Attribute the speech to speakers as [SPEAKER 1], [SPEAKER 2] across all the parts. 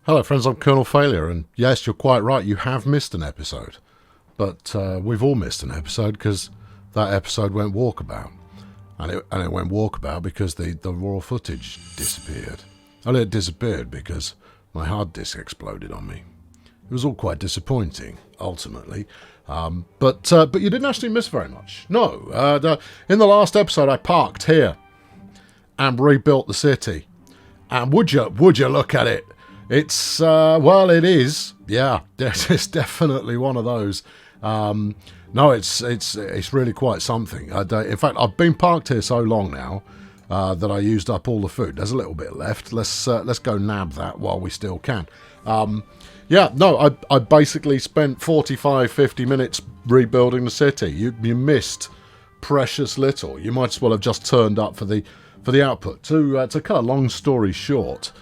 [SPEAKER 1] Hello friends, I'm Colonel Failure, and yes, you're quite right, you have missed an episode. But we've all missed an episode because that episode went walkabout. And it went walkabout because the raw footage disappeared. Only it disappeared because my hard disk exploded on me. It was all quite disappointing, ultimately. But you didn't actually miss very much. No, in the last episode I parked here and rebuilt the city. And would you look at it? It's, well, it is. Yeah, it's definitely one of those. No, it's really quite something. In fact, I've been parked here so long now that I used up all the food. There's a little bit left. Let's go nab that while we still can. Yeah, no, I basically spent 45, 50 minutes rebuilding the city. You missed precious little. You might as well have just turned up for the output. To cut a long story short,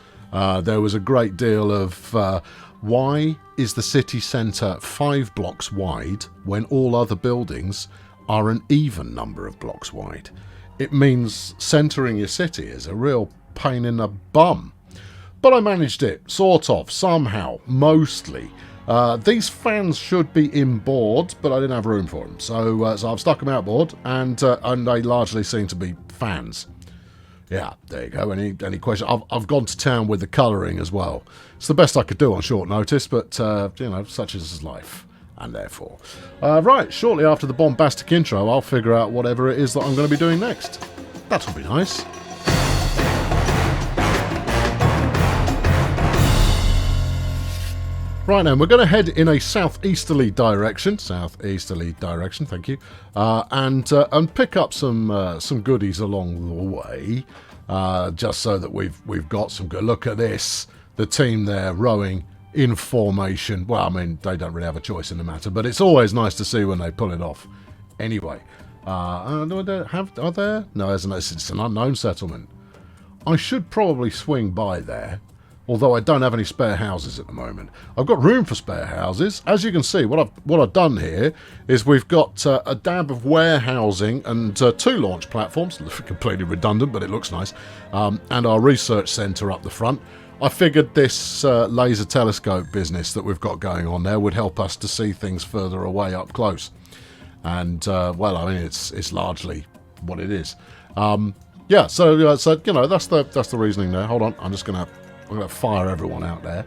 [SPEAKER 1] there was a great deal of why is the city centre 5 blocks wide when all other buildings are an even number of blocks wide? It means centering your city is a real pain in the bum. But I managed it, sort of, somehow, mostly. These fans should be inboard, but I didn't have room for them. So I've stuck them outboard, and they largely seem to be fans. Yeah, there you go. Any question? I've gone to town with the colouring as well. It's the best I could do on short notice, but, such is life. And therefore. Right, shortly after the bombastic intro, I'll figure out whatever it is that I'm going to be doing next. That'll be nice. Right then, we're going to head in a southeasterly direction, thank you, and pick up some goodies along the way, just so that we've got some good. Look at this, the team there rowing in formation. Well, I mean, they don't really have a choice in the matter, but it's always nice to see when they pull it off. Anyway, are there? No, it's an unknown settlement. I should probably swing by there. Although I don't have any spare houses at the moment. I've got room for spare houses. As you can see, what I've done here is we've got a dab of warehousing and 2 launch platforms. Completely redundant, but it looks nice. And our research centre up the front. I figured this laser telescope business that we've got going on there would help us to see things further away up close. And, well, I mean, it's largely what it is. Yeah, so that's the reasoning there. Hold on, I'm going to fire everyone out there.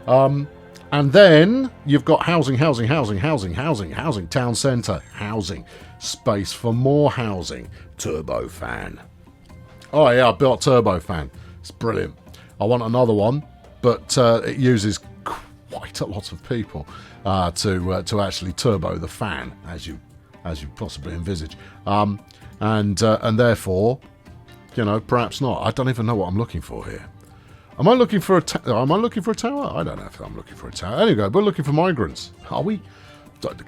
[SPEAKER 1] And then you've got housing, town centre, housing, space for more housing, turbofan. Oh yeah, I built turbofan. It's brilliant. I want another one, but it uses quite a lot of people to actually turbo the fan, as you possibly envisage. And therefore, perhaps not. I don't even know what I'm looking for here. Am I looking for a tower? I don't know if I'm looking for a tower. Anyway, we're looking for migrants. Are we?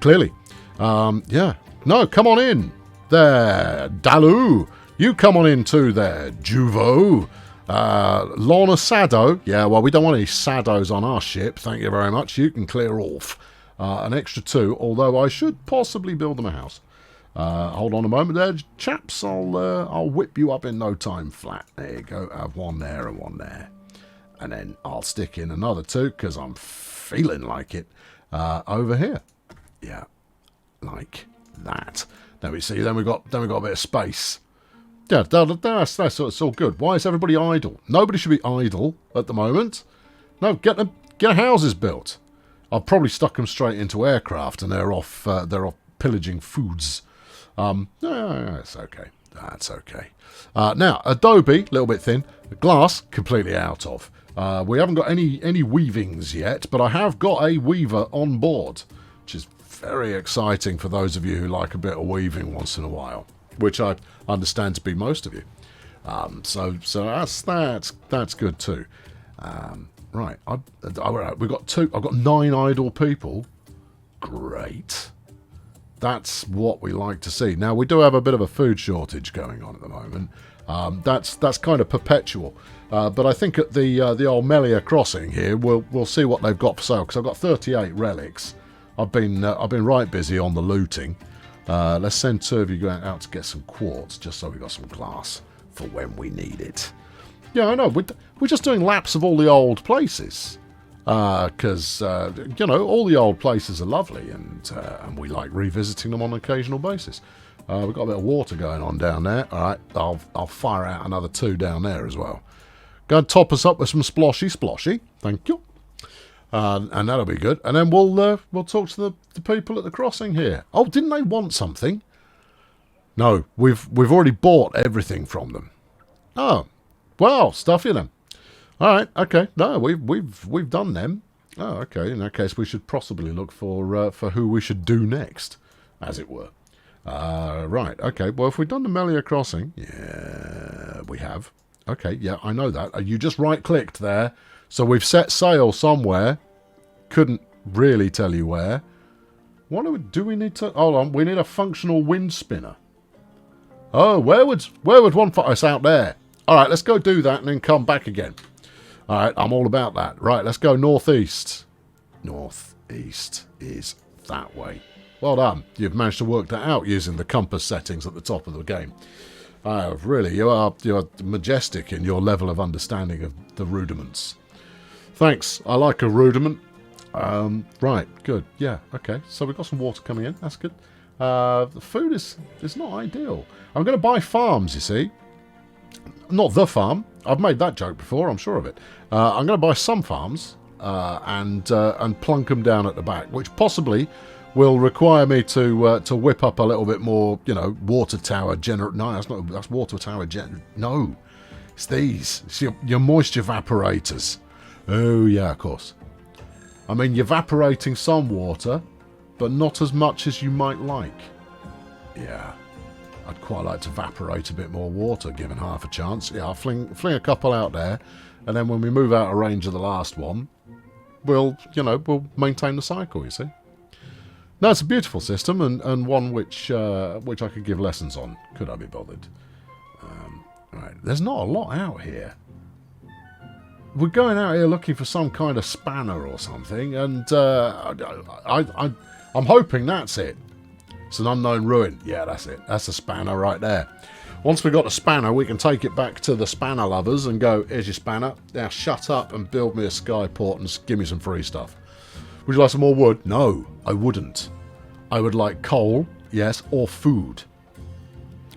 [SPEAKER 1] Clearly. Yeah. No, come on in. There. Dalu. You come on in too there. Juvo. Lorna Sado. Yeah, well, we don't want any Sados on our ship. Thank you very much. You can clear off. An extra 2, although I should possibly build them a house. Hold on a moment there, chaps. I'll whip you up in no time flat. There you go. I have 1 there and 1 there. And then I'll stick in another 2 because I'm feeling like it over here. Yeah, like that. There we see. Then we got a bit of space. Yeah, that's all good. Why is everybody idle? Nobody should be idle at the moment. No, get houses built. I've probably stuck them straight into aircraft, and they're off pillaging foods. No, it's okay. That's okay. Now, Adobe, a little bit thin. Glass, completely out of. We haven't got any weavings yet, but I have got a weaver on board, which is very exciting for those of you who like a bit of weaving once in a while, which I understand to be most of you. So that's good too. Right, we've got 2. I've got 9 idle people. Great. That's what we like to see. Now, we do have a bit of a food shortage going on at the moment. That's kind of perpetual. But I think at the old Mehlia crossing here, we'll see what they've got for sale, because I've got 38 relics. I've been right busy on the looting. Let's send 2 of you going out to get some quartz, just so we've got some glass for when we need it. Yeah, I know. We're just doing laps of all the old places. Because, you know, all the old places are lovely, and we like revisiting them on an occasional basis. We've got a bit of water going on down there. All right, I'll fire out another 2 down there as well. Go and top us up with some sploshy. Thank you. And that'll be good. And then we'll talk to the people at the crossing here. Oh, didn't they want something? No, we've already bought everything from them. Oh, well, stuffy then. All right, okay. No, we've done them. Oh, okay. In that case, we should possibly look for who we should do next, as it were. Right. Okay. Well, if we've done the Mehlia crossing, yeah, we have. Okay. Yeah, I know that. You just right-clicked there, so we've set sail somewhere. Couldn't really tell you where. What do we need to? Hold on. We need a functional wind spinner. Oh, where would one find us out there? All right, let's go do that and then come back again. All right, I'm all about that. Right, let's go northeast. Northeast is that way. Well done. You've managed to work that out using the compass settings at the top of the game. Really, you're majestic in your level of understanding of the rudiments. Thanks. I like a rudiment. Right, good. Yeah, okay. So we've got some water coming in. That's good. The food is not ideal. I'm going to buy farms, you see. Not the farm. I've made that joke before, I'm sure of it. I'm going to buy some farms and plunk them down at the back, which possibly will require me to whip up a little bit more, you know, water tower No, that's water tower No, it's these. It's your moisture evaporators. Oh yeah, of course. I mean, you're evaporating some water, but not as much as you might like. Yeah. I'd quite like to evaporate a bit more water, given half a chance. Yeah, I'll fling a couple out there, and then when we move out of range of the last one, we'll maintain the cycle, you see. No, it's a beautiful system, and one which I could give lessons on, could I be bothered. Right, there's not a lot out here. We're going out here looking for some kind of spanner or something, and I'm hoping that's it. It's an unknown ruin. Yeah, that's it. That's a spanner right there. Once we've got the spanner, we can take it back to the spanner lovers and go, here's your spanner. Now shut up and build me a skyport and give me some free stuff. Would you like some more wood? No, I wouldn't. I would like coal, yes, or food.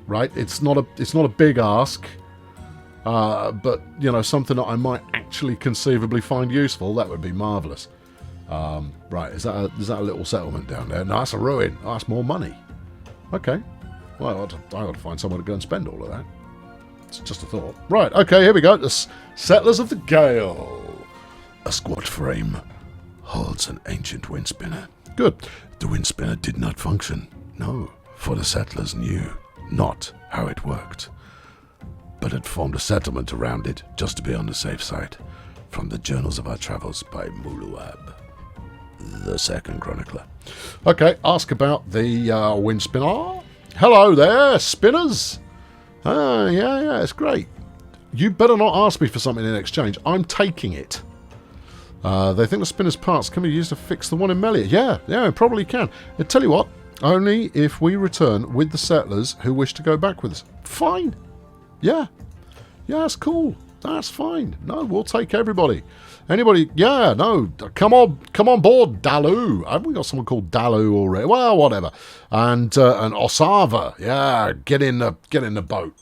[SPEAKER 1] Right? It's not a big ask, but, you know, something that I might actually conceivably find useful, that would be marvellous. Right, is that a little settlement down there? No, that's a ruin. Oh, that's more money. Okay. Well, I ought to find somewhere to go and spend all of that. It's just a thought. Right, okay, here we go. The Settlers of the Gale. A squat frame holds an ancient wind spinner. Good. The wind spinner did not function. No, for the settlers knew not how it worked, but had formed a settlement around it just to be on the safe side. From the Journals of Our Travels by Muluab, the second chronicler. Okay, ask about the wind spinner. Hello there, spinners. Yeah, it's great. You better not ask me for something in exchange. I'm taking it. They think the spinner's parts can be used to fix the one in Mehlia. Yeah, it probably can. I tell you what, only if we return with the settlers who wish to go back with us. Fine. Yeah, that's cool. That's fine. No, we'll take everybody. Anybody? Yeah, no. Come on board, Dalu. Haven't we got someone called Dalu already? Well, whatever. And Osava. Yeah, get in the boat.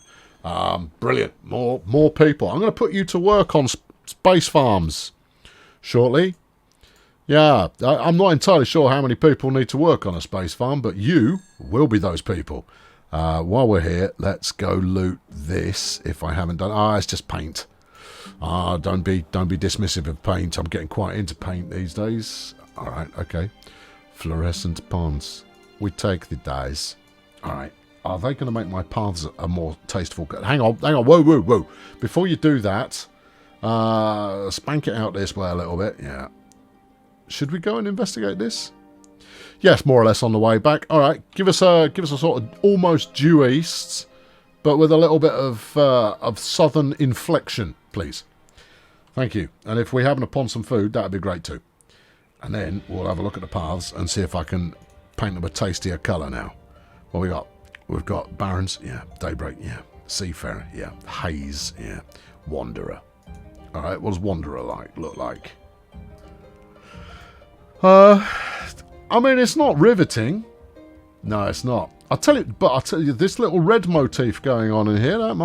[SPEAKER 1] Brilliant. More people. I'm going to put you to work on space farms shortly. Yeah, I'm not entirely sure how many people need to work on a space farm, but you will be those people. While we're here, let's go loot this. If I haven't done, it's just paint. Don't be dismissive of paint. I'm getting quite into paint these days. All right, okay. Florescent Ponds. We take the dyes. All right. Are they going to make my paths a more tasteful? Hang on. Whoa. Before you do that, spank it out this way a little bit. Yeah. Should we go and investigate this? Yes, more or less on the way back. All right, give us a sort of almost due east, but with a little bit of southern inflection, please. Thank you. And if we happen upon some food, that'd be great too. And then we'll have a look at the paths and see if I can paint them a tastier colour now. What we got? We've got Barrens, yeah. Daybreak, yeah. Seafarer, yeah. Haze, yeah. Wanderer. All right, what does Wanderer look like? I mean, it's not riveting. No, it's not. I'll tell you, this little red motif going on in here, that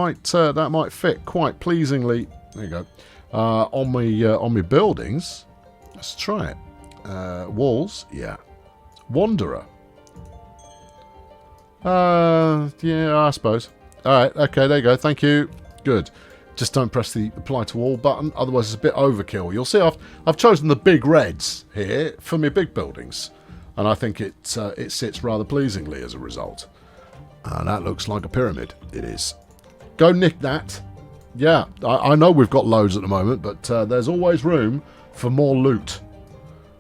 [SPEAKER 1] might fit quite pleasingly. There you go. On my buildings. Let's try it. Walls, yeah. Wanderer. Yeah, I suppose. Alright, okay, there you go. Thank you. Good. Just don't press the apply to all button, otherwise it's a bit overkill. You'll see I've chosen the big reds here for my big buildings. And I think it sits rather pleasingly as a result. And that looks like a pyramid. It is. Go nick that. Yeah, I know we've got loads at the moment, but there's always room for more loot.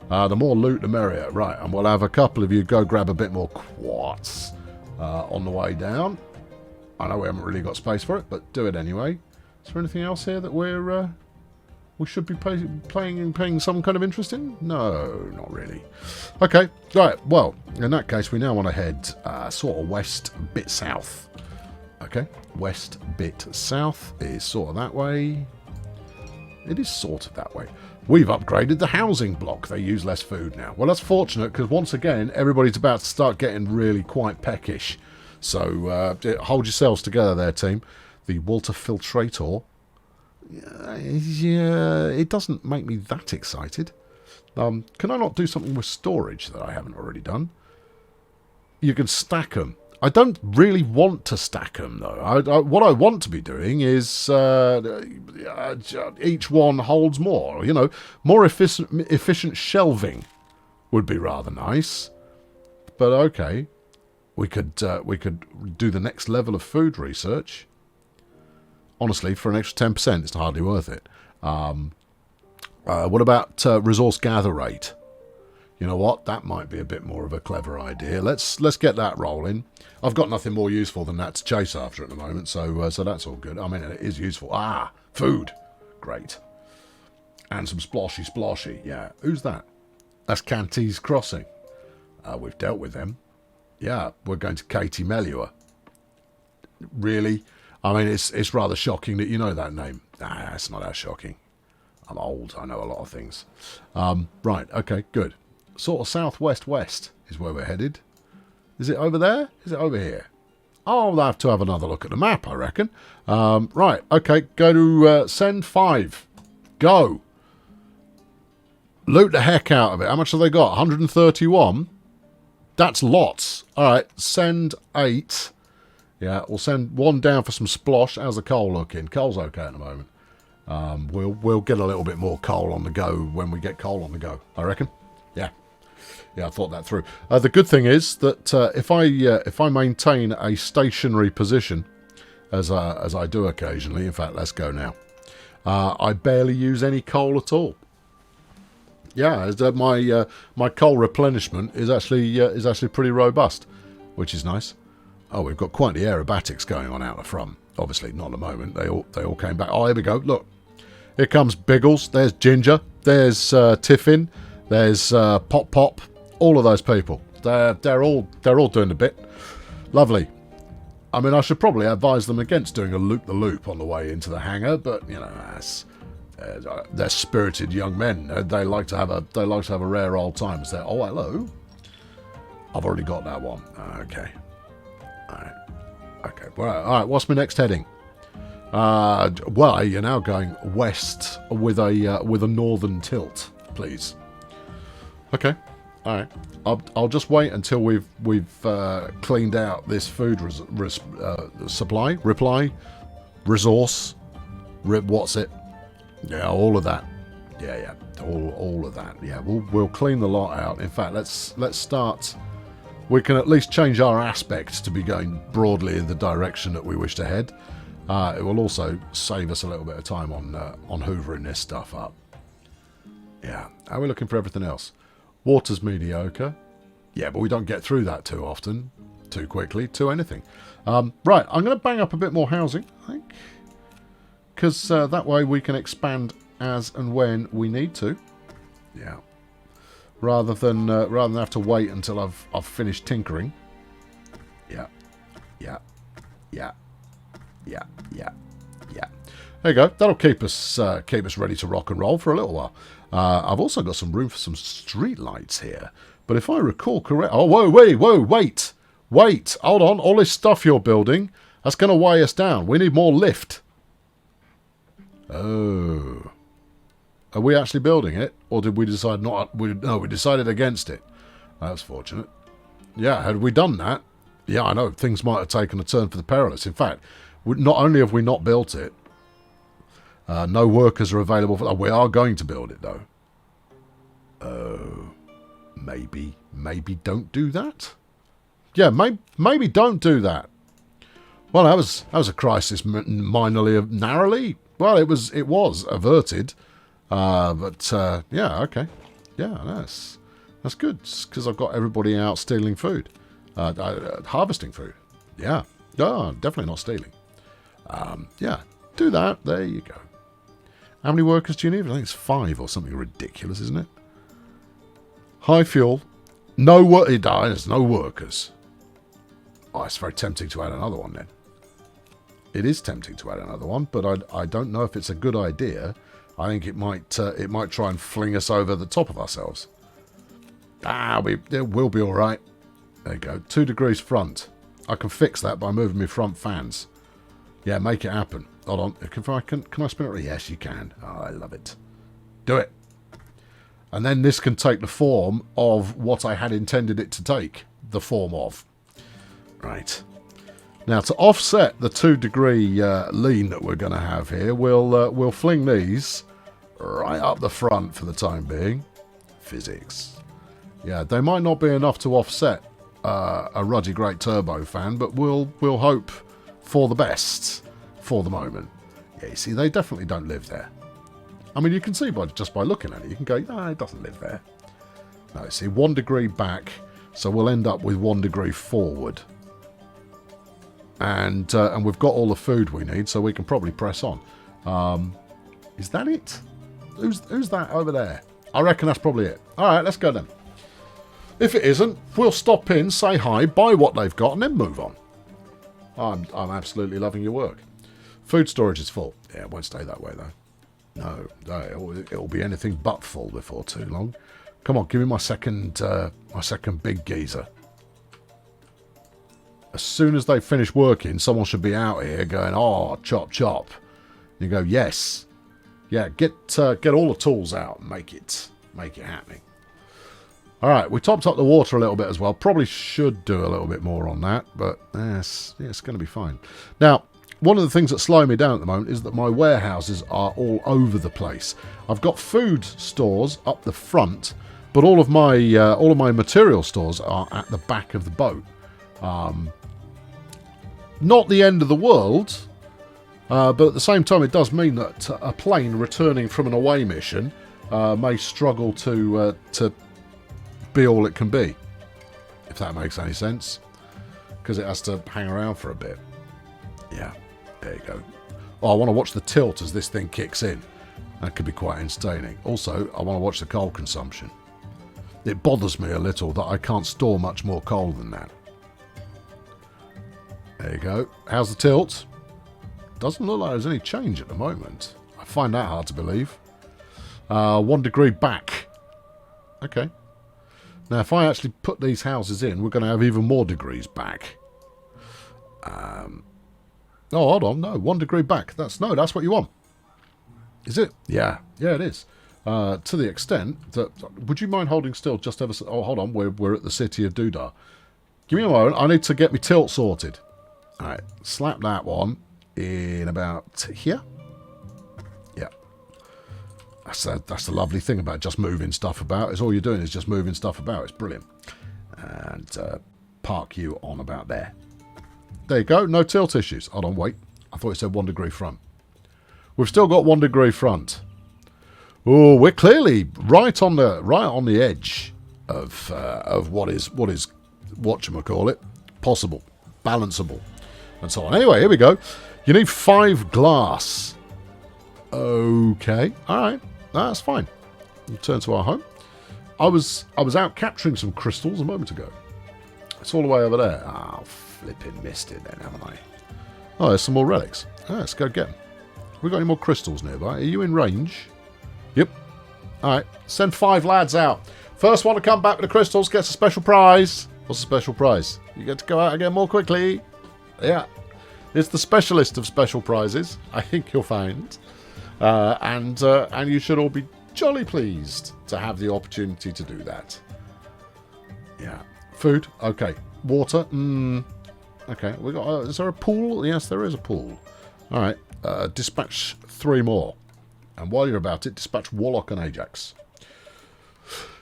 [SPEAKER 1] The more loot, the merrier. Right, and we'll have a couple of you go grab a bit more quartz on the way down. I know we haven't really got space for it, but do it anyway. Is there anything else here that we should be paying some kind of interest in? No, not really. Okay, right, well, in that case, we now want to head sort of west, bit south. Okay, west, bit south is sort of that way. It is sort of that way. We've upgraded the housing block. They use less food now. Well, that's fortunate, because once again, everybody's about to start getting really quite peckish. So, hold yourselves together there, team. The water filtrator. Yeah, it doesn't make me that excited. Can I not do something with storage that I haven't already done? You can stack them. I don't really want to stack them, though. What I want to be doing is each one holds more. You know, more efficient shelving would be rather nice. But okay, we could do the next level of food research. Honestly, for an extra 10%, it's hardly worth it. What about resource gather rate? You know what? That might be a bit more of a clever idea. Let's get that rolling. I've got nothing more useful than that to chase after at the moment, so that's all good. I mean, it is useful. Ah, food. Great. And some sploshy. Yeah. Who's that? That's Cantee's Crossing. We've dealt with them. Yeah, we're going to Katie Mehlia. Really? I mean, it's rather shocking that you know that name. Nah, it's not that shocking. I'm old. I know a lot of things. Right, okay, good. Sort of southwest-west is where we're headed. Is it over there? Is it over here? I'll have to have another look at the map, I reckon. Right, okay, go to send 5. Go. Loot the heck out of it. How much have they got? 131? That's lots. All right, send 8. Yeah, we'll send 1 down for some splosh. How's the coal looking? Coal's okay at the moment. We'll get a little bit more coal on the go when we get coal on the go, I reckon. Yeah, I thought that through. The good thing is that if I maintain a stationary position, as I do occasionally, in fact, let's go now. I barely use any coal at all. Yeah, my coal replenishment is actually pretty robust, which is nice. Oh, we've got quite the aerobatics going on out the front. Obviously, not at the moment. They all came back. Oh, here we go. Look, here comes Biggles. There's Ginger. There's Tiffin. There's Pop. All of those people. They're all doing a bit. Lovely. I mean, I should probably advise them against doing a loop-the-loop on the way into the hangar, but you know, they're spirited young men. They like to have a rare old time. Oh, hello. I've already got that one. Okay. All right. Okay. All right. What's my next heading? Well, you're now going west with a northern tilt, please. Okay. All right. I'll just wait until we've cleaned out this food supply, resource, what's it? Yeah, all of that. Yeah, all of that. Yeah, we'll clean the lot out. In fact, let's start. We can at least change our aspect to be going broadly in the direction that we wish to head. It will also save us a little bit of time on hoovering this stuff up. Yeah. How are we looking for everything else? Water's mediocre. Yeah, but we don't get through that too often, too quickly, to anything. Right, I'm going to bang up a bit more housing, I think. Because that way we can expand as and when we need to. Yeah. Rather than have to wait until I've finished tinkering. Yeah. There you go. That'll keep us ready to rock and roll for a little while. I've also got some room for some street lights here. But if I recall correct... Oh, wait. Wait, hold on. All this stuff you're building, that's going to weigh us down. We need more lift. Oh. Are we actually building it? Or did we decide not... No, we decided against it. That's fortunate. Yeah, had we done that... Yeah, I know. Things might have taken a turn for the perilous. In fact, not only have we not built it, no workers are available for that. We are going to build it, though. Oh. Maybe don't do that? Yeah, maybe don't do that. Well, that was a crisis minorly, narrowly. Well, it was averted. But yeah, okay. Yeah, that's good. Because I've got everybody out stealing food. Harvesting food. Yeah. Oh, definitely not stealing. Yeah, do that. There you go. How many workers do you need? I think it's 5 or something ridiculous, isn't it? High fuel. There's no workers. Oh, it's very tempting to add another one then. It is tempting to add another one, but I don't know if it's a good idea. I think it might try and fling us over the top of ourselves. It will be all right. There you go. 2 degrees front. I can fix that by moving my front fans. Yeah, make it happen. Hold on. Can I spin it? Yes, you can. Oh, I love it. Do it. And then this can take the form of what I had intended it to take the form of. Right. Now, to offset the 2 degree lean that we're going to have here, we'll fling these right up the front for the time being. Physics. Yeah, they might not be enough to offset a ruddy great turbo fan, but we'll hope for the best for the moment. Yeah, you see, they definitely don't live there. I mean, you can see just by looking at it, you can go, no, it doesn't live there. No, see, 1 degree back, so we'll end up with 1 degree forward. And we've got all the food we need, so we can probably press on. Is that it? Who's that over there? I reckon that's probably it. All right, let's go then. If it isn't, we'll stop in, say hi, buy what they've got, and then move on. I'm absolutely loving your work. Food storage is full. Yeah, it won't stay that way, though. No, it'll be anything but full before too long. Come on, give me my second big geezer. As soon as they finish working, someone should be out here going, oh, chop, chop. You go, yes. Yeah, get all the tools out and make it happening. All right, we topped up the water a little bit as well. Probably should do a little bit more on that, but it's going to be fine. Now, one of the things that's slowing me down at the moment is that my warehouses are all over the place. I've got food stores up the front, but all of my material stores are at the back of the boat. Not the end of the world, but at the same time, it does mean that a plane returning from an away mission may struggle to be all it can be, if that makes any sense, because it has to hang around for a bit. Yeah, there you go. Oh, I want to watch the tilt as this thing kicks in. That could be quite entertaining. Also, I want to watch the coal consumption. It bothers me a little that I can't store much more coal than that. There you go. How's the tilt? Doesn't look like there's any change at the moment. I find that hard to believe. 1 degree back. Okay. Now, if I actually put these houses in, we're going to have even more degrees back. Oh, hold on. No, 1 degree back. That's what you want. Is it? Yeah. Yeah, it is. To the extent that... Would you mind holding still just ever... Oh, hold on. We're at the city of Doodah. Give me a moment. I need to get my tilt sorted. All right. Slap that one in about here. Yeah. That's the lovely thing about just moving stuff about. Is all you're doing is just moving stuff about. It's brilliant. And park you on about there. There you go. No tilt issues. Hold on, wait. I thought it said 1 degree front. We've still got 1 degree front. Oh, we're clearly right on the edge of what is whatchamacallit, possible, balanceable, and so on. Anyway, here we go. You need 5 glass. Okay. All right. That's fine. Return to our home. I was out capturing some crystals a moment ago. It's all the way over there. Oh, flipping missed it then, haven't I? Oh, there's some more relics. Oh, let's go get them. Have we got any more crystals nearby? Are you in range? Yep. Alright, send 5 lads out. First one to come back with the crystals gets a special prize. What's the special prize? You get to go out again more quickly. Yeah. It's the specialist of special prizes, I think you'll find. And you should all be jolly pleased to have the opportunity to do that. Yeah. Food? Okay. Water? Okay. We got. Is there a pool? Yes, there is a pool. Alright. Dispatch 3 more. And while you're about it, dispatch Warlock and Ajax.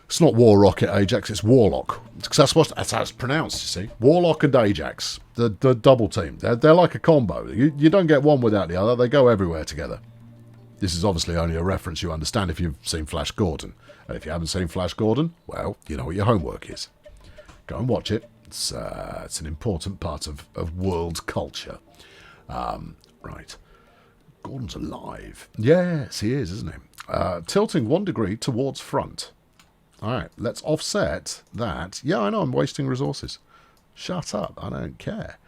[SPEAKER 1] It's not War Rocket Ajax, it's Warlock. Because that's how it's pronounced, you see. Warlock and Ajax. The double team. They're like a combo. You don't get one without the other. They go everywhere together. This is obviously only a reference you understand if you've seen Flash Gordon. And if you haven't seen Flash Gordon, well, you know what your homework is. Go and watch it. It's an important part of world culture. Right. Gordon's alive. Yes, he is, isn't he? Tilting 1 degree towards front. Alright, let's offset that. Yeah, I know, I'm wasting resources. Shut up, I don't care.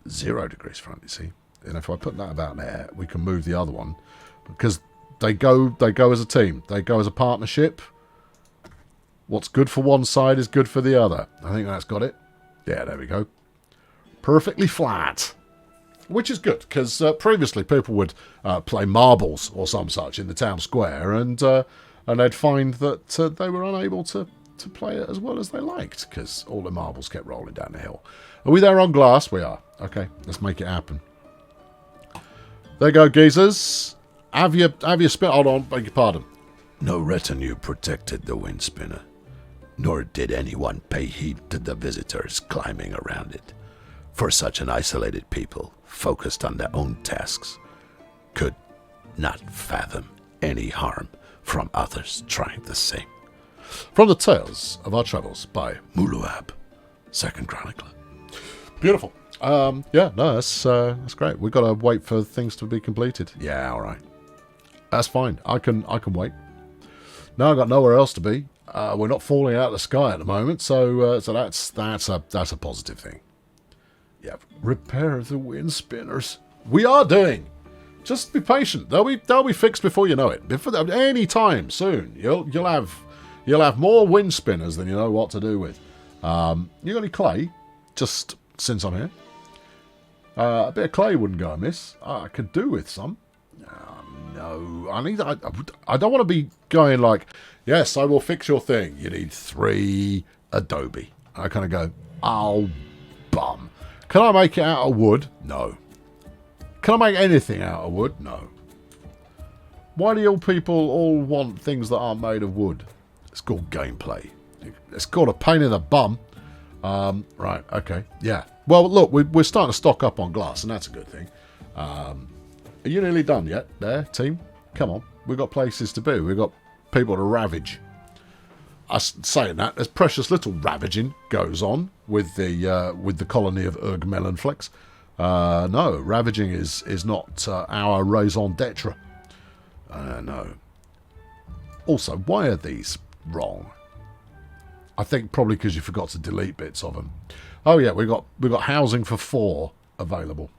[SPEAKER 1] 0 degrees front, you see. And if I put that about there, we can move the other one. Because they go as a team. They go as a partnership. What's good for one side is good for the other. I think that's got it. Yeah, there we go. Perfectly flat. Which is good, because previously people would play marbles or some such in the town square, and they'd find that they were unable to play it as well as they liked, because all the marbles kept rolling down the hill. Are we there on glass? We are. Okay, let's make it happen. There you go, geezers. Have you spit? Hold on, beg your pardon.
[SPEAKER 2] No retinue protected the wind spinner, nor did anyone pay heed to the visitors climbing around it. For such an isolated people, focused on their own tasks, could not fathom any harm from others trying the same.
[SPEAKER 1] From the Tales of Our Travels by
[SPEAKER 2] Muluab, 2nd Chronicler.
[SPEAKER 1] Beautiful. Yeah, no, that's great. We've got to wait for things to be completed. Yeah, all right. That's fine. I can wait. Now I've got nowhere else to be. We're not falling out of the sky at the moment, so that's a positive thing. Yeah, repair the wind spinners. We are doing. Just be patient. They'll be fixed before you know it. Any time soon, you'll have more wind spinners than you know what to do with. You got any clay? Just since I'm here, a bit of clay wouldn't go amiss. I could do with some. No, I don't want to be going like, yes, I will fix your thing. You need 3 adobe. I kind of go, oh, bum. Can I make it out of wood? No. Can I make anything out of wood? No. Why do you people all want things that aren't made of wood? It's called gameplay. It's called a pain in the bum. Right, okay. Yeah. Well, look, we're starting to stock up on glass, and that's a good thing. Are you nearly done yet there, team? Come on. We've got places to be. We've got people to ravage. Saying that, there's precious little ravaging goes on with the colony of Erg Melonflex. No, ravaging is not our raison d'etre. No. Also, why are these wrong? I think probably because you forgot to delete bits of them. Oh yeah, we've got housing for 4 available,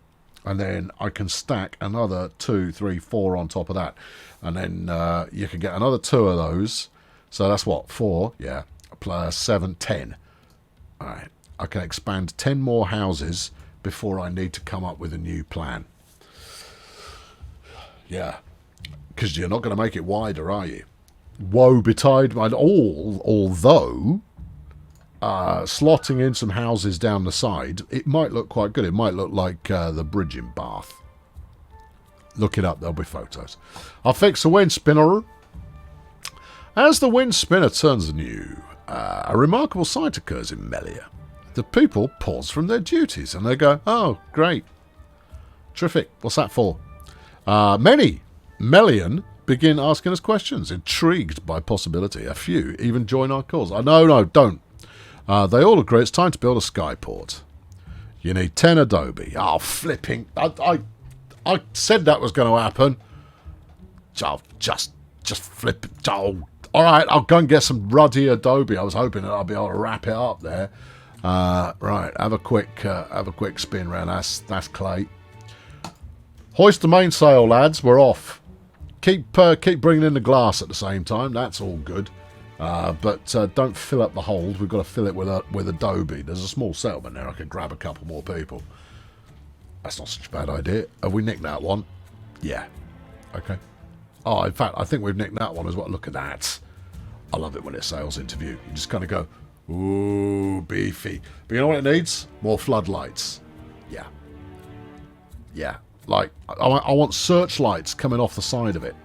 [SPEAKER 1] and then I can stack another 2, 3, 4 on top of that, and then you can get another 2 of those. So that's what, 4, yeah, plus 7, 10. All right, I can expand 10 more houses before I need to come up with a new plan. Yeah, because you're not going to make it wider, are you? Woe betide mine. Although slotting in some houses down the side, it might look quite good. It might look like the bridge in Bath. Look it up, there'll be photos. I'll fix the wind spinner. As the wind spinner turns anew, a remarkable sight occurs in Mehlia. The people pause from their duties and they go, oh, great. Terrific. What's that for? Many Melian begin asking us questions, intrigued by possibility. A few even join our cause. No, don't. They all agree it's time to build a skyport. You need 10 adobe. Oh, flipping. I said that was going to happen. Oh, just flip it. Oh, all right, I'll go and get some ruddy adobe. I was hoping that I'll be able to wrap it up there. Right, have a quick spin round. That's clay. Hoist the mainsail, lads. We're off. keep bringing in the glass at the same time. That's all good. But don't fill up the hold. We've got to fill it with adobe. There's a small settlement there. I could grab a couple more people. That's not such a bad idea. Have we nicked that one? Yeah. Okay. Oh, in fact, I think we've nicked that one as well. Look at that. I love it when it's a sales interview. You just kind of go, ooh, beefy. But you know what it needs? More floodlights. Yeah. Yeah. Like, I want searchlights coming off the side of it.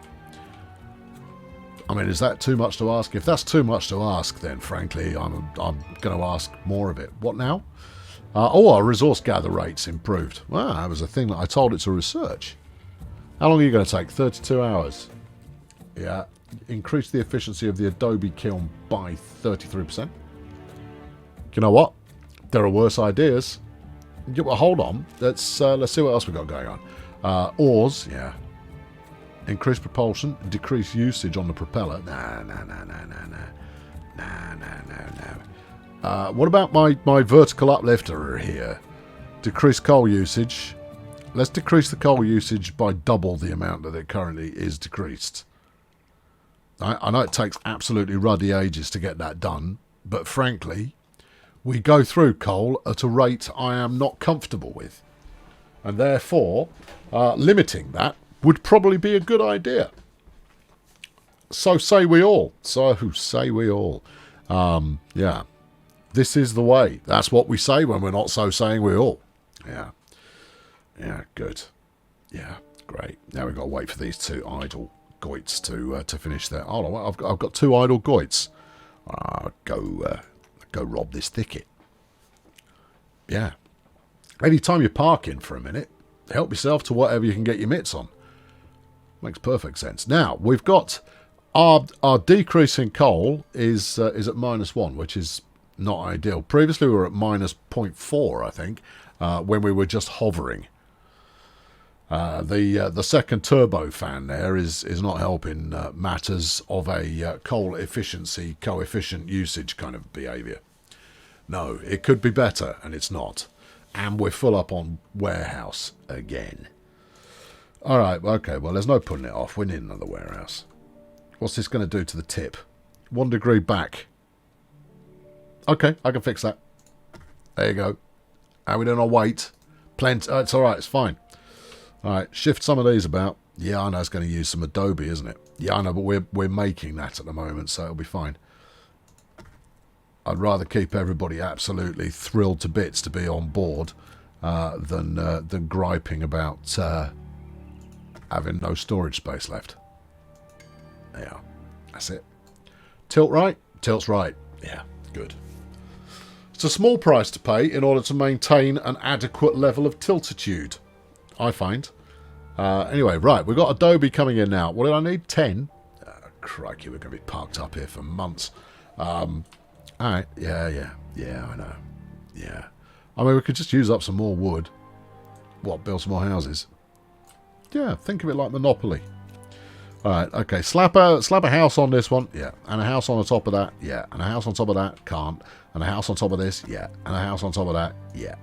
[SPEAKER 1] I mean, is that too much to ask? If that's too much to ask, then frankly, I'm going to ask more of it. What now? Our resource gather rates improved. Well, that was a thing that I told it to research. How long are you going to take? 32 hours. Yeah. Increase the efficiency of the adobe kiln by 33%. You know what? There are worse ideas. Yeah, well, hold on. Let's see what else we've got going on. Ores, yeah. Increase propulsion, decrease usage on the propeller. Nah. What about my vertical uplifter here? Decrease coal usage. Let's decrease the coal usage by double the amount that it currently is decreased. I know it takes absolutely ruddy ages to get that done, but frankly, we go through coal at a rate I am not comfortable with. And therefore, limiting that would probably be a good idea. So say we all. Yeah. This is the way. That's what we say when we're not so saying we all. Yeah. Yeah, good. Yeah, great. Now we've got to wait for these two idle goits to finish their... Hold on, I've got two idle goits. Go rob this thicket. Yeah. Anytime you park in for a minute, help yourself to whatever you can get your mitts on. Makes perfect sense. Now, we've got our decrease in coal is at -1, which is not ideal. Previously, we were at -0.4, I think, when we were just hovering. The second turbo fan there is not helping matters of a coal efficiency coefficient usage kind of behaviour. No, it could be better, and it's not. And we're full up on warehouse again. All right, okay, well, there's no putting it off. We need another warehouse. What's this going to do to the tip? 1 degree back. Okay, I can fix that. There you go. How we doing on weight? Plenty. It's all right, it's fine. All right, shift some of these about. Yeah, I know it's going to use some adobe, isn't it? Yeah, I know, but we're making that at the moment, so it'll be fine. I'd rather keep everybody absolutely thrilled to bits to be on board than griping about having no storage space left. Yeah, that's it. Tilt right? Tilt's right. Yeah, good. It's a small price to pay in order to maintain an adequate level of tiltitude, I find. Anyway, right, we've got adobe coming in now. What did I need? 10? Crikey, we're going to be parked up here for months. Alright, yeah, I know. Yeah. I mean, we could just use up some more wood. What, build some more houses? Yeah, think of it like Monopoly. Alright, okay, slap a house on this one, yeah. And a house on the top of that, yeah. And a house on top of that, can't. And a house on top of this, yeah. And a house on top of that, yeah.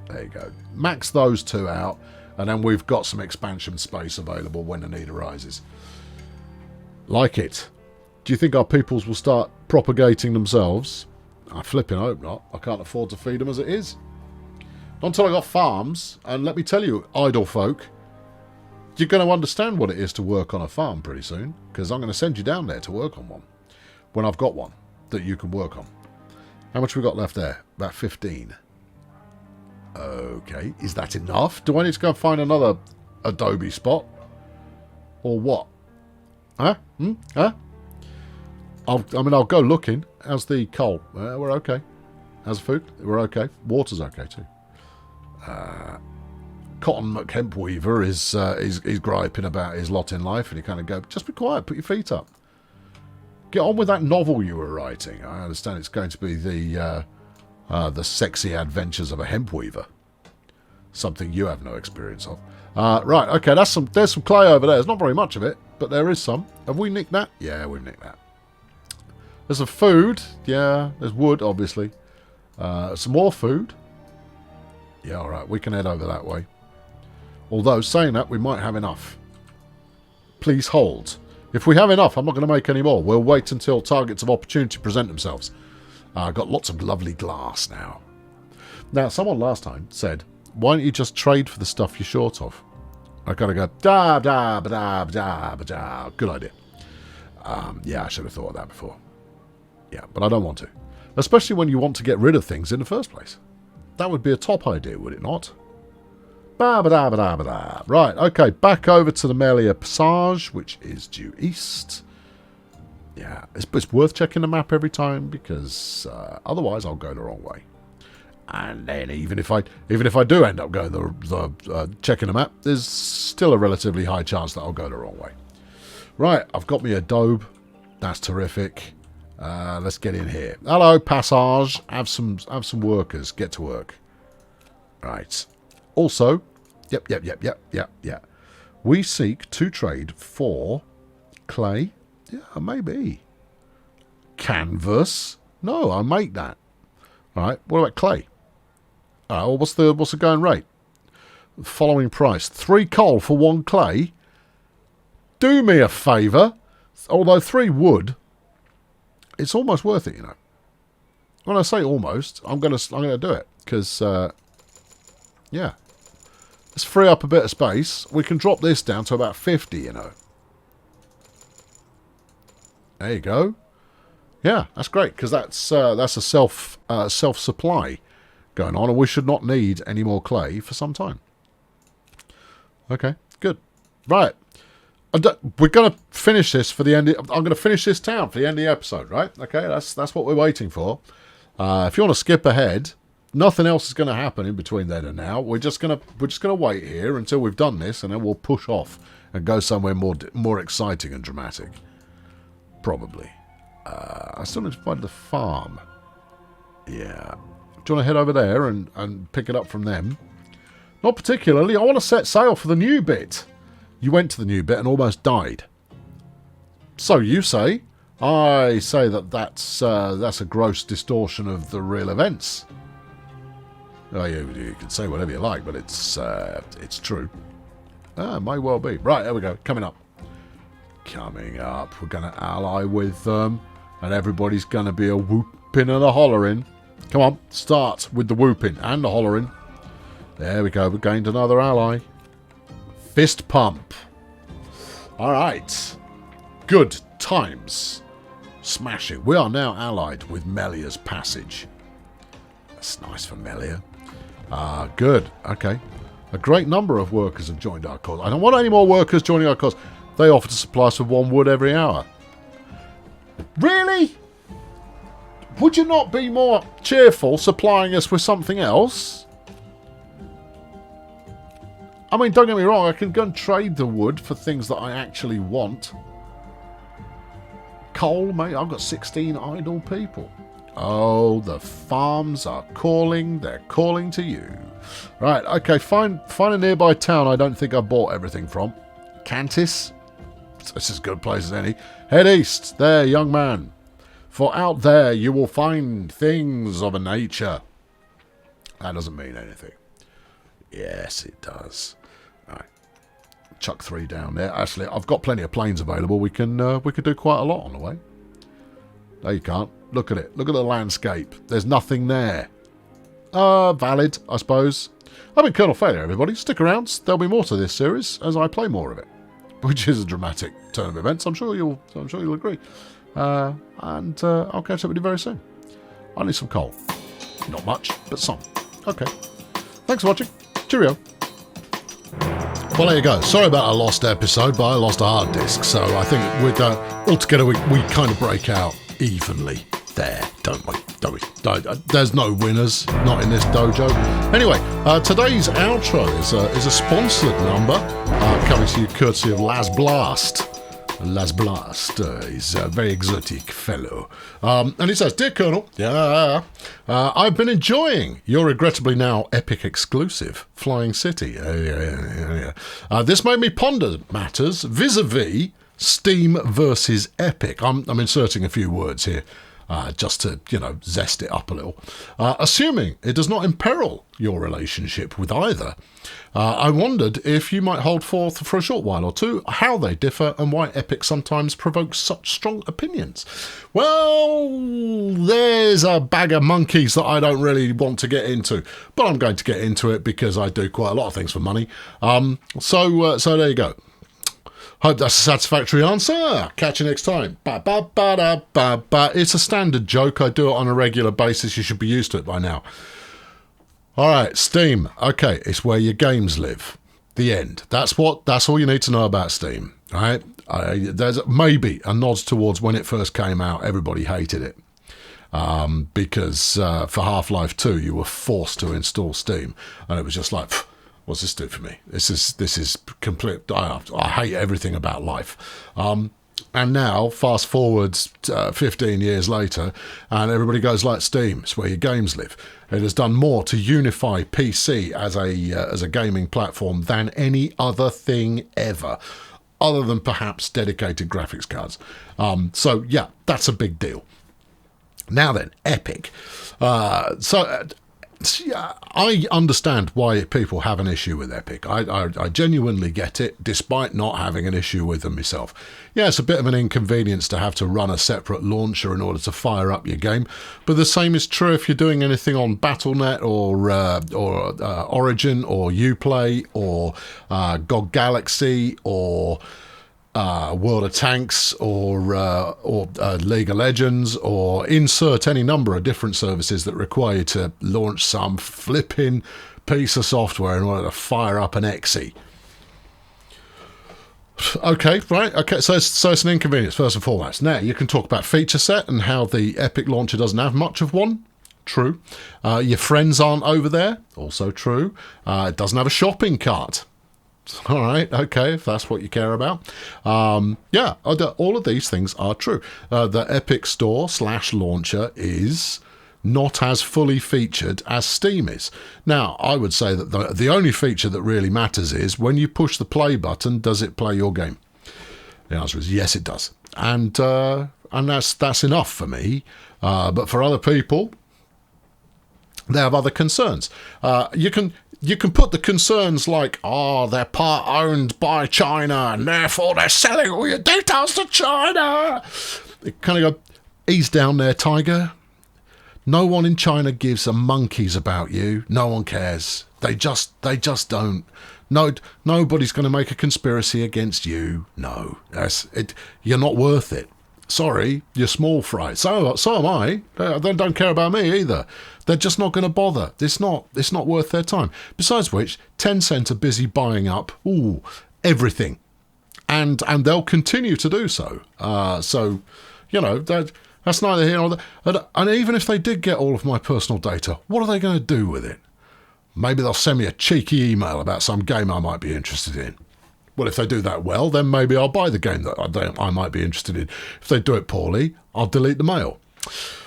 [SPEAKER 1] There you go. Max those two out, and then we've got some expansion space available when the need arises. Like it. Do you think our peoples will start propagating themselves? I flipping hope not. I can't afford to feed them as it is. Not until I got farms, and let me tell you, idle folk, you're going to understand what it is to work on a farm pretty soon, because I'm going to send you down there to work on one, when I've got one that you can work on. How much have we got left there? About 15. Okay, is that enough? Do I need to go and find another adobe spot? Or what? Huh? Huh? I'll go looking. How's the coal? We're okay. How's the food? We're okay. Water's okay too. Cotton McHempweaver is griping about his lot in life, and you kind of go, just be quiet, put your feet up. Get on with that novel you were writing. I understand it's going to be the sexy adventures of a hemp weaver. Something you have no experience of. Right, okay, there's some clay over there. There's not very much of it, but there is some. Have we nicked that? Yeah, we've nicked that. There's some food. Yeah, there's wood, obviously. Some more food. Yeah, alright, we can head over that way. Although, saying that, we might have enough. Please hold. If we have enough, I'm not going to make any more. We'll wait until targets of opportunity present themselves. I've got lots of lovely glass now. Now, someone last time said, why don't you just trade for the stuff you're short of? I gotta go, da da da da da. Good idea. Yeah, I should have thought of that before. Yeah, but I don't want to. Especially when you want to get rid of things in the first place. That would be a top idea, would it not? Ba-ba-da-ba-da-ba-da. Right, okay, back over to the Mehlia Passage, which is due east. Yeah, it's worth checking the map every time, because otherwise I'll go the wrong way. And then even if I do end up going the checking the map, there's still a relatively high chance that I'll go the wrong way. Right, I've got me a daub. That's terrific. Let's get in here. Hello, Passage. Have some workers. Get to work. Right. Also, yep. We seek to trade for clay. Yeah, maybe. Canvas. No, I'll make that. All right. What about clay? Well, what's the going rate? Following price: 3 coal for 1 clay. Do me a favour. Although 3 wood, it's almost worth it, you know. When I say almost, I'm gonna do it because yeah, let's free up a bit of space. We can drop this down to about 50, you know. There you go. Yeah, that's great because that's a self supply going on, and we should not need any more clay for some time. Okay, good. Right. We're going to finish this for the end. I'm going to finish this town for the end of the episode, right? Okay, that's what we're waiting for. If you want to skip ahead, nothing else is going to happen in between then and now. We're just going to wait here until we've done this, and then we'll push off and go somewhere more exciting and dramatic. Probably. I still need to find the farm. Yeah. Do you want to head over there and pick it up from them? Not particularly. I want to set sail for the new bit. You went to the new bit and almost died. So you say. I say that's a gross distortion of the real events. Oh, you can say whatever you like, but it's true. May well be. Right, there we go. Coming up. We're going to ally with them, and everybody's going to be a whooping and a hollering. Come on, start with the whooping and the hollering. There we go. We've gained another ally. Fist pump. All right. Good times. Smashing. We are now allied with Mehlia's Passage. That's nice for Mehlia. Good. Okay. A great number of workers have joined our cause. I don't want any more workers joining our cause. They offer to supply us with 1 wood every hour. Really? Would you not be more cheerful supplying us with something else? I mean, don't get me wrong, I can go and trade the wood for things that I actually want. Coal, mate, I've got 16 idle people. Oh, the farms are calling, they're calling to you. Right, okay, find a nearby town I don't think I bought everything from. Cantis? It's as good a place as any. Head east, there, young man. For out there you will find things of a nature. That doesn't mean anything. Yes, it does. All right. Chuck 3 down there. Actually, I've got plenty of planes available. We can do quite a lot on the way. No, you can't. Look at it. Look at the landscape. There's nothing there. Valid, I suppose. I've been Colonel Failure, everybody. Stick around. There'll be more to this series as I play more of it, which is a dramatic turn of events. I'm sure you'll agree. And I'll catch up with you very soon. I need some coal. Not much, but some. Okay. Thanks for watching. Cheerio. Well, there you go. Sorry about a lost episode, but I lost a hard disk, so I think altogether we kind of break out evenly there, don't we? There's no winners, not in this dojo. Anyway, today's outro is a sponsored number coming to you courtesy of Las Blast. Las Blast is a very exotic fellow. And it says, Dear Colonel, I've been enjoying your regrettably now epic exclusive, Flying City. This made me ponder matters vis-a-vis Steam versus Epic. I'm inserting a few words here. just to, zest it up a little. Assuming it does not imperil your relationship with either, I wondered if you might hold forth for a short while or two how they differ and why Epic sometimes provokes such strong opinions. Well, there's a bag of monkeys that I don't really want to get into, but I'm going to get into it because I do quite a lot of things for money. So there you go. Hope that's a satisfactory answer. Catch you next time. It's a standard joke. I do it on a regular basis. You should be used to it by now. All right, Steam. Okay, it's where your games live. The end. That's all you need to know about Steam. All right. There's maybe a nod towards when it first came out. Everybody hated it because for Half-Life 2 you were forced to install Steam, and it was just like, what's this do for me? This is complete. I hate everything about life. And now, fast forward 15 years later, and everybody goes like Steam. It's where your games live. It has done more to unify PC as a gaming platform than any other thing ever, other than perhaps dedicated graphics cards. So yeah, that's a big deal. Now then, Epic. I understand why people have an issue with Epic. I genuinely get it, despite not having an issue with them myself. Yeah, it's a bit of an inconvenience to have to run a separate launcher in order to fire up your game, but the same is true if you're doing anything on Battle.net or Origin or Uplay or GOG Galaxy or World of Tanks or League of Legends, or insert any number of different services that require you to launch some flipping piece of software in order to fire up an exe. Okay, right. Okay, so it's an inconvenience first and foremost. Now you can talk about feature set and how the Epic launcher doesn't have much of one. True. Your friends aren't over there. Also true. It doesn't have a shopping cart. All right, okay, if that's what you care about. Yeah, all of these things are true. The Epic Store / launcher is not as fully featured as Steam is. Now, I would say that the only feature that really matters is when you push the play button, does it play your game? The answer is yes, it does. And that's enough for me. But for other people, they have other concerns. You can put the concerns like, they're part owned by China and therefore they're selling all your details to China. It kind of go, ease down there, Tiger. No one in China gives a monkeys about you. No one cares. They just don't. No, nobody's going to make a conspiracy against you. No, that's it. You're not worth it. Sorry, you're small fry. So am I. They don't care about me either. They're just not going to bother. It's not worth their time. Besides which, Tencent are busy buying up everything, and they'll continue to do so. So, that's neither here nor there. And even if they did get all of my personal data, what are they going to do with it? Maybe they'll send me a cheeky email about some game I might be interested in. Well, if they do that well, then maybe I'll buy the game that I might be interested in. If they do it poorly, I'll delete the mail.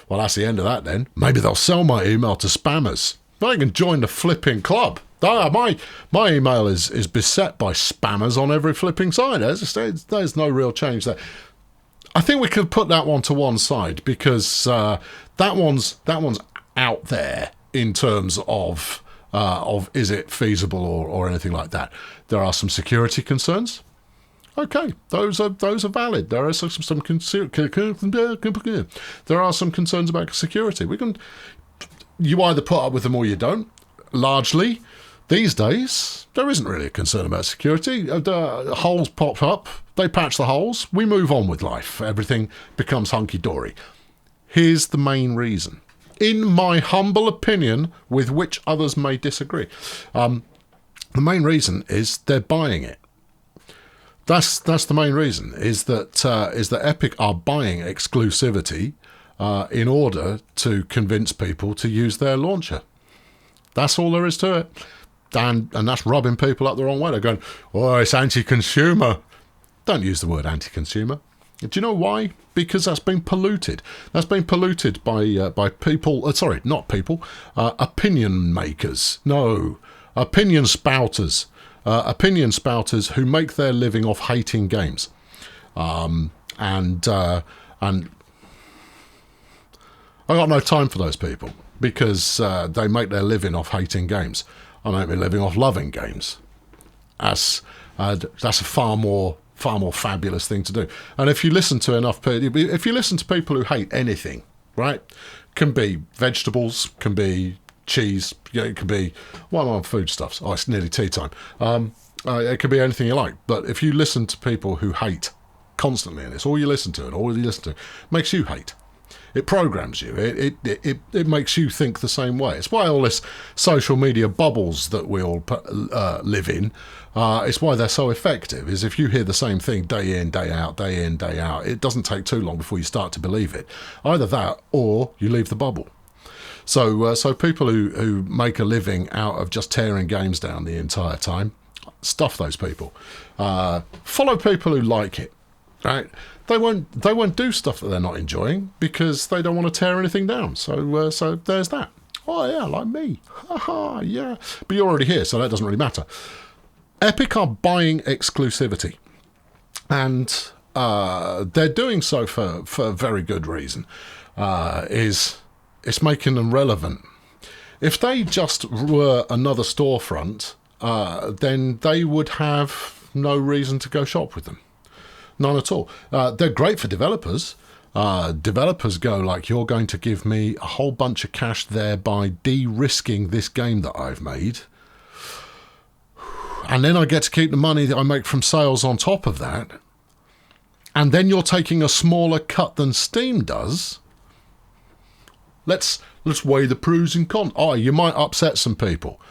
[SPEAKER 1] Well, that's the end of that then. Maybe they'll sell my email to spammers. They can join the flipping club. My email is beset by spammers on every flipping side. There's no real change there. I think we could put that one to one side because that one's out there in terms of is it feasible or anything like that. There are some security concerns. Okay, those are valid. There are some there are some concerns about security. You either put up with them or you don't. Largely, these days there isn't really a concern about security. Holes pop up, they patch the holes, we move on with life. Everything becomes hunky-dory. Here's the main reason, in my humble opinion, with which others may disagree. The main reason is they're buying it. That's the main reason, is that Epic are buying exclusivity in order to convince people to use their launcher. That's all there is to it. And that's rubbing people up the wrong way. They're going, it's anti-consumer. Don't use the word anti-consumer. Do you know why? Because that's been polluted. That's been polluted by people. Sorry, not people. Opinion makers. No, opinion spouters. Opinion spouters who make their living off hating games. And I got no time for those people because they make their living off hating games. I make my living off loving games. That's a far more fabulous thing to do. And if you listen to enough people, if you listen to people who hate anything, right, can be vegetables, can be cheese, it can be, what am I on foodstuffs? Oh, it's nearly tea time. It could be anything you like. But if you listen to people who hate constantly, and it's all you listen to, and all you listen to makes you hate. It programs you. It makes you think the same way. It's why all this social media bubbles that we all live in, it's why they're so effective, is if you hear the same thing day in, day out, it doesn't take too long before you start to believe it. Either that or you leave the bubble. So people who make a living out of just tearing games down the entire time, stuff those people. Follow people who like it, right? They won't do stuff that they're not enjoying because they don't want to tear anything down. So there's that. Oh yeah, like me. Haha, yeah. But you're already here, so that doesn't really matter. Epic are buying exclusivity, and they're doing so for very good reason. It's making them relevant. If they just were another storefront, then they would have no reason to go shop with them. None at all. They're great for developers. Developers go like, you're going to give me a whole bunch of cash there by de-risking this game that I've made. And then I get to keep the money that I make from sales on top of that. And then you're taking a smaller cut than Steam does. Let's weigh the pros and cons. Oh, you might upset some people.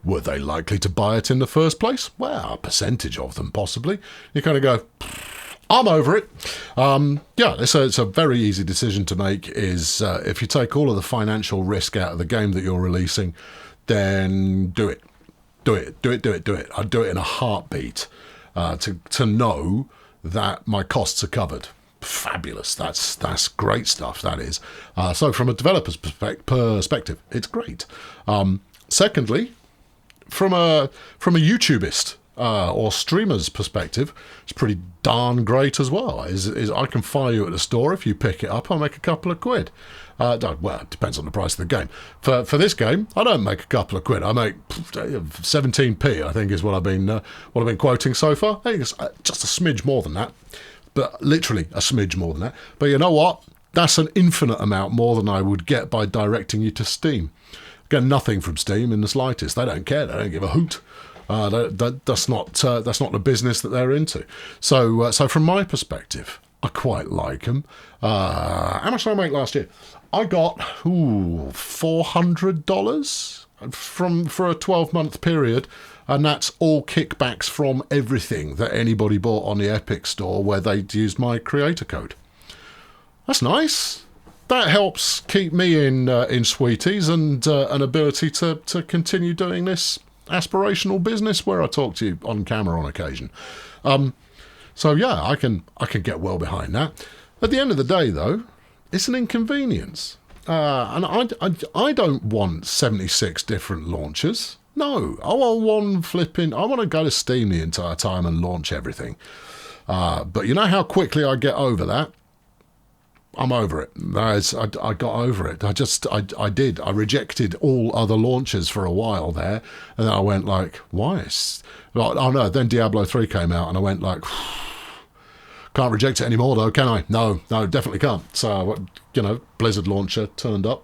[SPEAKER 1] Were they likely to buy it in the first place? Well, a percentage of them, possibly. You kind of go, I'm over it. It's a very easy decision to make, is if you take all of the financial risk out of the game that you're releasing, then do it. Do it. I'd do it in a heartbeat to know that my costs are covered. Fabulous. That's great stuff, that is. So from a developer's perspective, it's great. Secondly, from a YouTubist or streamer's perspective, it's pretty darn great as well. Is I can fire you at the store. If you pick it up, I'll make a couple of quid. Well, it depends on the price of the game. For this game, I don't make a couple of quid. I make 17p, I think, is what I've been quoting so far. I think it's just a smidge more than that, but literally a smidge more than that. But you know what? That's an infinite amount more than I would get by directing you to Steam. Get nothing from Steam in the slightest. They don't care. They don't give a hoot. That's not the business that they're into. So from my perspective, I quite like them. How much did I make last year? I got $400 for a 12-month period, and that's all kickbacks from everything that anybody bought on the Epic store where they'd used my creator code. That's nice. That helps keep me in sweeties and an ability to continue doing this aspirational business where I talk to you on camera on occasion. So yeah, I can get well behind that. At the end of the day, though, it's an inconvenience, and I don't want 76 different launchers. No, I want one flipping. I want to go to Steam the entire time and launch everything. But you know how quickly I get over that? I'm over it. I got over it. I did. I rejected all other launchers for a while there, and then I went like, why? Oh no, then Diablo 3 came out, and I went like, can't reject it anymore though, can I? No, definitely can't. So, Blizzard launcher turned up.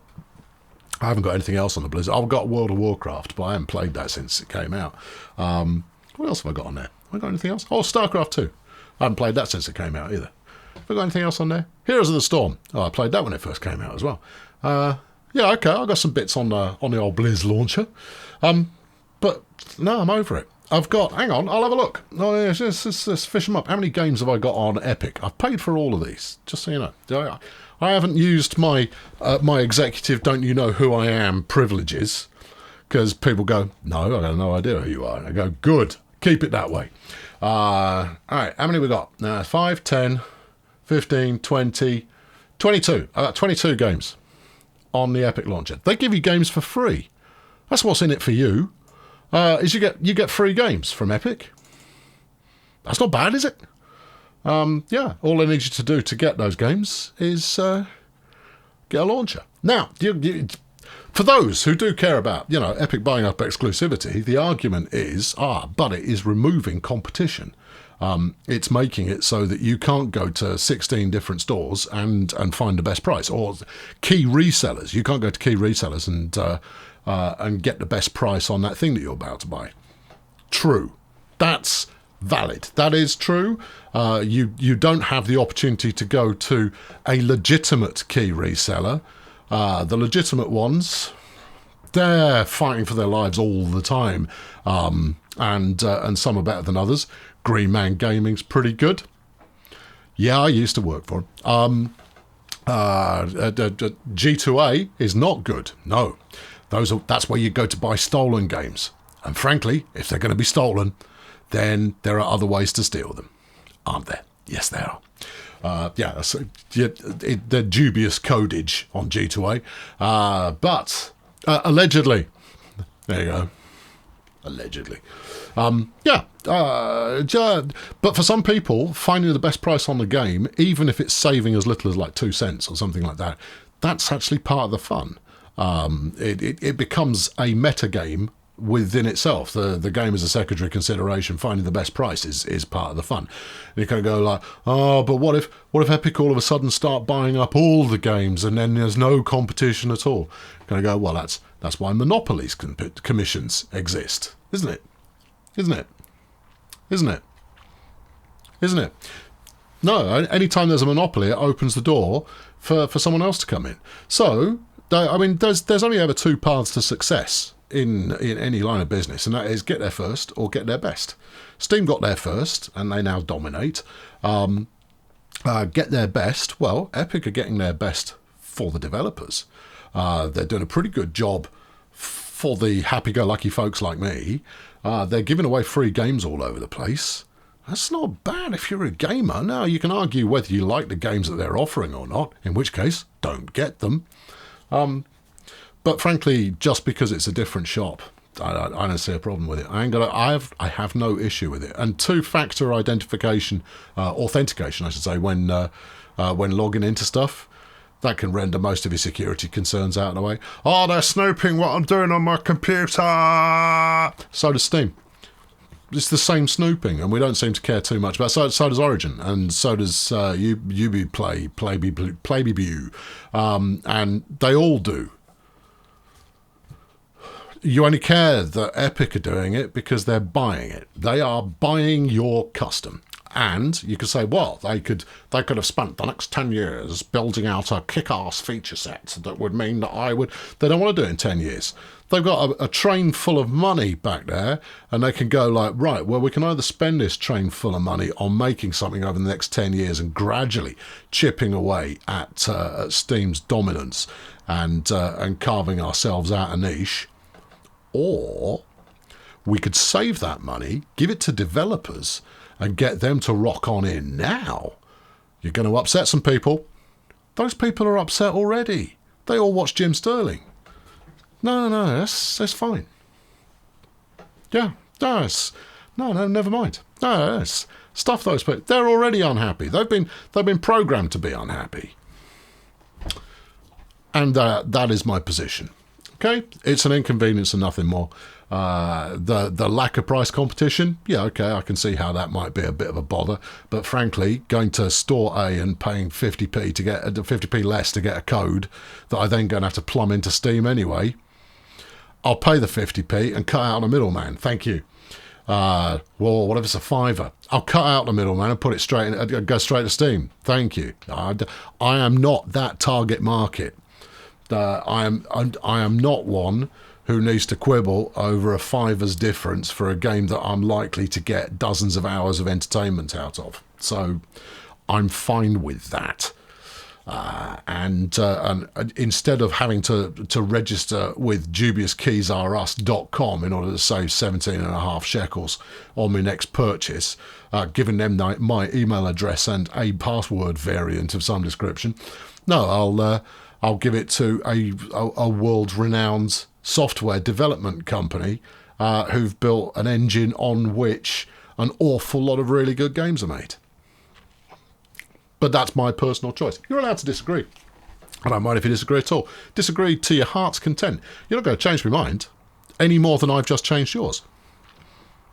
[SPEAKER 1] I haven't got anything else on the Blizzard. I've got World of Warcraft, but I haven't played that since it came out. What else have I got on there? Have I got anything else? Oh, StarCraft 2. I haven't played that since it came out either. Have I got anything else on there? Heroes of the Storm. Oh, I played that when it first came out as well. Yeah, okay, I got some bits on the old Blizz launcher. But no, I'm over it. Hang on, I'll have a look. Oh, yeah, let's fish them up. How many games have I got on Epic? I've paid for all of these, just so you know. I haven't used my executive don't you know who I am privileges, because people go, no, I have no idea who you are. And I go, good, keep it that way. All right, how many we got? 5, 10, 15, 20, 22. I got 22 games on the Epic launcher. They give you games for free. That's what's in it for you. Is you get free games from Epic. That's not bad, is it? Yeah, all I need you to do to get those games is get a launcher. Now, for those who do care about, Epic buying up exclusivity, the argument is, but it is removing competition. It's making it so that you can't go to 16 different stores and find the best price, or key resellers. You can't go to key resellers and get the best price on that thing that you're about to buy. True. That's valid. That is true. You don't have the opportunity to go to a legitimate key reseller. The legitimate ones, they're fighting for their lives all the time, and some are better than others. Green Man Gaming's pretty good. Yeah, I used to work for them. G2A is not good. No, that's where you go to buy stolen games. And frankly, if they're going to be stolen, then there are other ways to steal them, aren't there? Yes, there are. The dubious codage on G2A. But allegedly, there you go. Allegedly. But for some people, finding the best price on the game, even if it's saving as little as like 2 cents or something like that, that's actually part of the fun. It becomes a meta game within itself. The game is a secondary consideration. Finding the best price is part of the fun. And you kind of go like, but what if Epic all of a sudden start buying up all the games and then there's no competition at all? You kind of go, well, that's why monopolies commissions exist, isn't it? No, anytime there's a monopoly, it opens the door for someone else to come in. So, there's only ever two paths to success in any line of business, and that is get there first or get there best. Steam got there first, and they now dominate. Get there best, well, Epic are getting their best for the developers. They're doing a pretty good job for the happy-go-lucky folks like me. They're giving away free games all over the place. That's not bad if you're a gamer. Now, you can argue whether you like the games that they're offering or not, in which case, don't get them. But frankly, just because it's a different shop, I don't see a problem with it. I have no issue with it. And two-factor authentication, I should say, when logging into stuff, that can render most of your security concerns out of the way. Oh, they're snooping what I'm doing on my computer. So does Steam. It's the same snooping, and we don't seem to care too much about it. So does Origin, and so does Ubiplay, Playbibu, and they all do. You only care that Epic are doing it because they're buying it. They are buying your custom. And you could say, well, they could have spent the next 10 years building out a kick-ass feature set that would mean that they don't want to do it in 10 years. They've got a train full of money back there, and they can go like, right, well, we can either spend this train full of money on making something over the next 10 years and gradually chipping away at Steam's dominance and carving ourselves out a niche, or we could save that money, give it to developers, and get them to rock on in now. You're going to upset some people. Those people are upset already. They all watch Jim Sterling. No, that's fine. Yeah, no, never mind. No, that's stuff those people. They're already unhappy. They've been programmed to be unhappy. And that is my position. Okay, it's an inconvenience and nothing more. The lack of price competition, yeah, okay, I can see how that might be a bit of a bother. But frankly, going to store A and paying 50p to get 50p less to get a code that I then going to have to plumb into Steam anyway, I'll pay the 50p and cut out the middleman. Thank you. Well, what if it's a $5? I'll cut out the middleman and put it straight in, go straight to Steam. Thank you. I am not that target market. I am not one who needs to quibble over a $5's difference for a game that I'm likely to get dozens of hours of entertainment out of. So I'm fine with that. And instead of having to register with dubiouskeysrus.com in order to save 17.5 shekels on my next purchase, giving them my email address and a password variant of some description, no, I'll give it to a world-renowned software development company who've built an engine on which an awful lot of really good games are made. But that's my personal choice. You're allowed to disagree. I don't mind if you disagree at all. Disagree to your heart's content. You're not going to change my mind any more than I've just changed yours.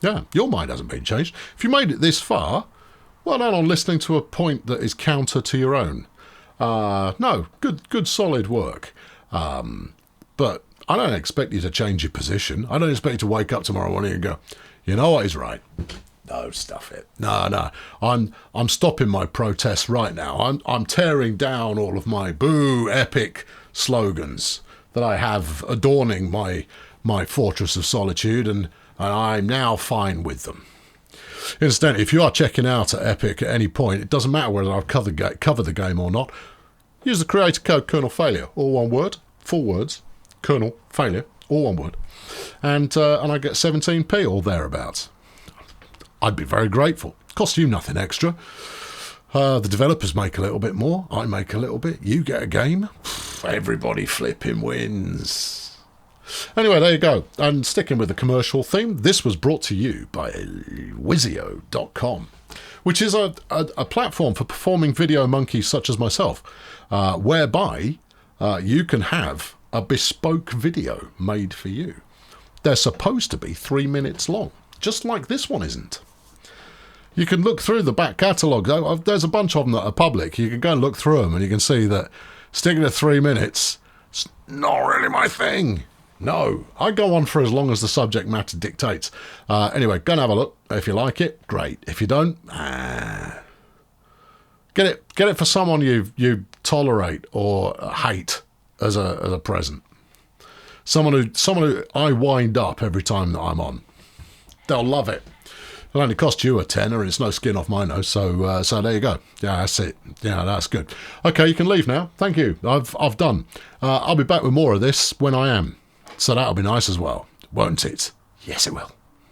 [SPEAKER 1] Yeah, your mind hasn't been changed. If you made it this far, well done on listening to a point that is counter to your own. No, good solid work. But I don't expect you to change your position. I don't expect you to wake up tomorrow morning and go, you know what is right. No, stuff it. No. I'm stopping my protests right now. I'm tearing down all of my boo epic slogans that I have adorning my fortress of solitude, and I'm now fine with them. Incidentally, if you are checking out at Epic at any point, it doesn't matter whether I've covered the game or not. Use the creator code Colonel Failure, all one word, 4 words, Colonel Failure, all one word, and I get 17p or thereabouts. I'd be very grateful. Costs you nothing extra. The developers make a little bit more. I make a little bit. You get a game. Everybody flipping wins. Anyway, there you go. And sticking with the commercial theme, this was brought to you by Wizio.com, which is a platform for performing video monkeys such as myself, whereby you can have a bespoke video made for you. They're supposed to be 3 minutes long, just like this one isn't. You can look through the back catalogue. There's a bunch of them that are public. You can go and look through them and you can see that sticking to 3 minutes is not really my thing. No, I go on for as long as the subject matter dictates. Anyway, go and have a look. If you like it, great. If you don't, get it for someone you tolerate or hate as a present. Someone who I wind up every time that I'm on. They'll love it. It'll only cost you a tenner, and it's no skin off my nose. So there you go. Yeah, that's it. Yeah, that's good. Okay, you can leave now. Thank you. I've done. I'll be back with more of this when I am. So that'll be nice as well, won't it? Yes, it will.